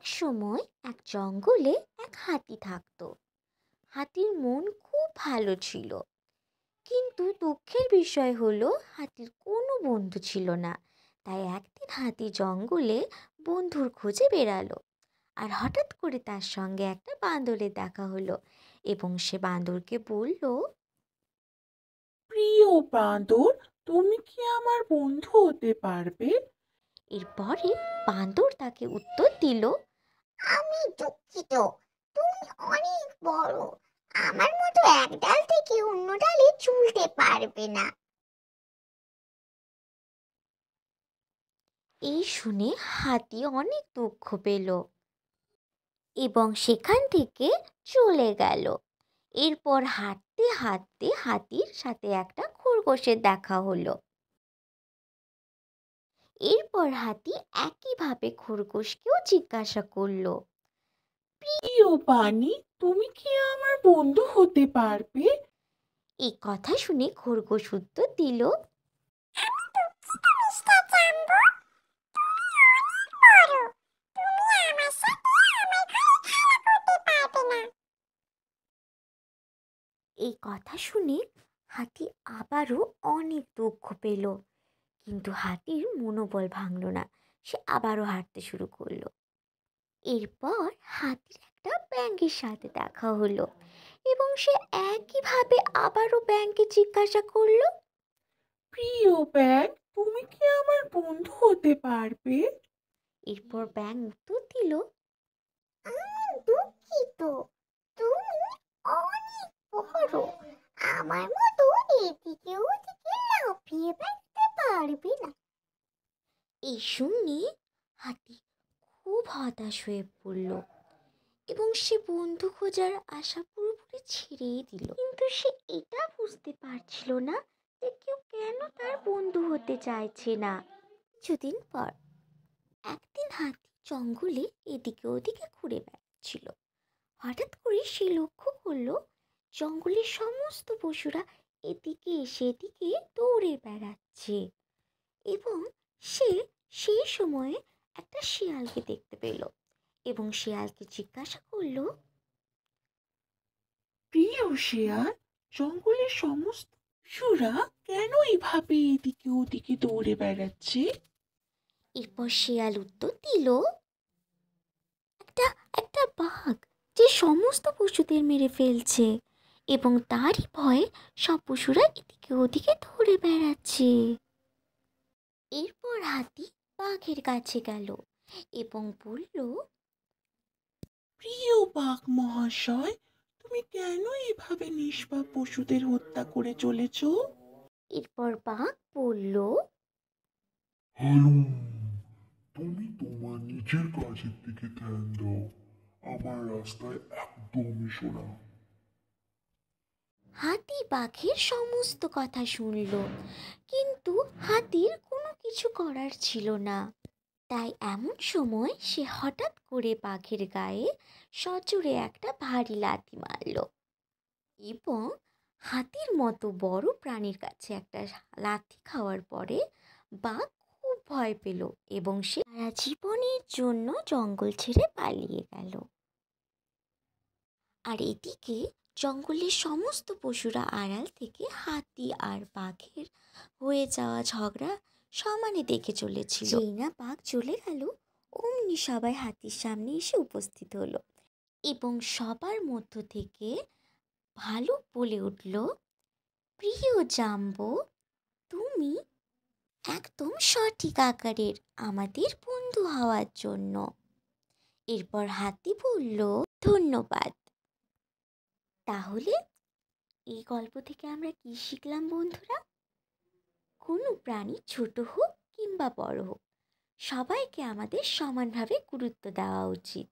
এক সময় এক জঙ্গলে এক হাতি থাকতো। হাতির মন খুব ভালো ছিল, কিন্তু দুঃখের বিষয় হলো হাতির কোনো বন্ধু ছিল না। তাই একদিন হাতি জঙ্গলে বন্ধুর খোঁজে বেরালো। আর হঠাৎ করে তার সঙ্গে একটা বাঁদরের দেখা হলো, এবং সে বাঁদরকে বলল, প্রিয় বাঁদর, তুমি কি আমার বন্ধু হতে পারবে? এরপরে বাঁদর তাকে উত্তর দিল, আমি দুঃখিত, তুমি অনেক বড়, আমার মতো এক ডাল থেকে অন্য ডালে ঝুলতে পারবে না। এই শুনে হাতি অনেক দুঃখ পেল এবং সেখান থেকে চলে গেল। এরপর হাঁটতে হাঁটতে হাতির সাথে একটা খরগোশের দেখা হলো। এরপর হাতি একইভাবে খরগোশকেও জিজ্ঞাসা করলো। প্রিয় প্রাণী, তুমি কি আমার বন্ধু হতে পারবে? এই কথা শুনে খরগোশ উত্তর দিল, এই কথা শুনে হাতি আবারও অনেক দুঃখ পেল, কিন্তু হাতির মনোবল ভাঙল না। সে আবারও হাঁটতে শুরু করলো। এরপর হাতির একটা ব্যাঙের সাথে দেখা হলো, এবং সে একইভাবে আবারও ব্যাঙকে জিজ্ঞাসা করলো। প্রিয় ব্যাঙ, তুমি কি আমার বন্ধু হতে পারবে? এরপর ব্যাঙ উত্তর দিল, আমি দুঃখিত, তুমি অনেক বড়, আমার মতো এদিকে ওদিকে লাফিয়ে বেড়াতে পারবে না। এই শুনে হাতি খুব হতাশ হয়ে পড়ল এবং সে বন্ধু খোঁজার আশা পুরোপুরি ছেড়েই দিল। কিন্তু সে এটা বুঝতে পারছিল না যে কেউ কেন তার বন্ধু হতে চাইছে না। কিছুদিন পর একদিন হাতি জঙ্গলে এদিকে ওদিকে ঘুরে বেড়াচ্ছিল। হঠাৎ করে সে লক্ষ্য করলো জঙ্গলের সমস্ত পশুরা এদিকে সেদিকে দৌড়ে বেড়াচ্ছে, এবং সে সেই সময়ে একটা শিয়ালকে দেখতে পেল এবং শিয়ালকে জিজ্ঞাসা করলো, প্রিয় শেয়াল, জঙ্গলের সমস্ত পশুরা কেন এইভাবে এদিকে ওদিকে দৌড়ে বেড়াচ্ছে? এরপর শিয়াল উত্তর দিল, একটা একটা বাঘ যে সমস্ত পশুদের মেরে ফেলছে, এবং তারই ভয়ে সব পশুরা এদিকে ওদিকে দৌড়ে বেড়াচ্ছে। এরপর হাতি বাঘের কাছে গেল এবং বলল, প্রিয় বাঘ মহাশয়, তুমি কেন এভাবে নিষ্পাপ পশুদের হত্যা করে চলেছ? এরপর বাঘ বলল, হালুম, তুমি তোমার নিজের কাজের দিকে ধ্যান দাও, আমার রাস্তায় একদম এসো না। হাতি বাঘের সমস্ত কথা শুনল, কিন্তু হাতির কোনো কিছু করার ছিল না। তাই এমন সময় সে হঠাৎ করে বাঘের গায়ে সজোরে একটা ভারী লাথি মারল, এবং হাতির মতো বড় প্রাণীর কাছে একটা লাথি খাওয়ার পরে বাঘ খুব ভয় পেল এবং সে সারা জীবনের জন্য জঙ্গল ছেড়ে পালিয়ে গেল। আর এদিকে জঙ্গলের সমস্ত পশুরা আড়াল থেকে হাতি আর বাঘের হয়ে যাওয়া ঝগড়া সমানে দেখে চলেছিল। যেই না বাঘ চলে গেল, অমনি সবাই হাতির সামনে এসে উপস্থিত হলো, এবং সবার মধ্য থেকে ভালুক বলে উঠল, প্রিয় জাম্বো, তুমি একদম সঠিক আকারের আমাদের বন্ধু হওয়ার জন্য। এরপর হাতি বলল, ধন্যবাদ। তাহলে এই গল্প থেকে আমরা কি শিখলাম বন্ধুরা? কোনো প্রাণী ছোট হোক কিংবা বড় হোক, সবাইকে আমাদের সমানভাবে গুরুত্ব দেওয়া উচিত।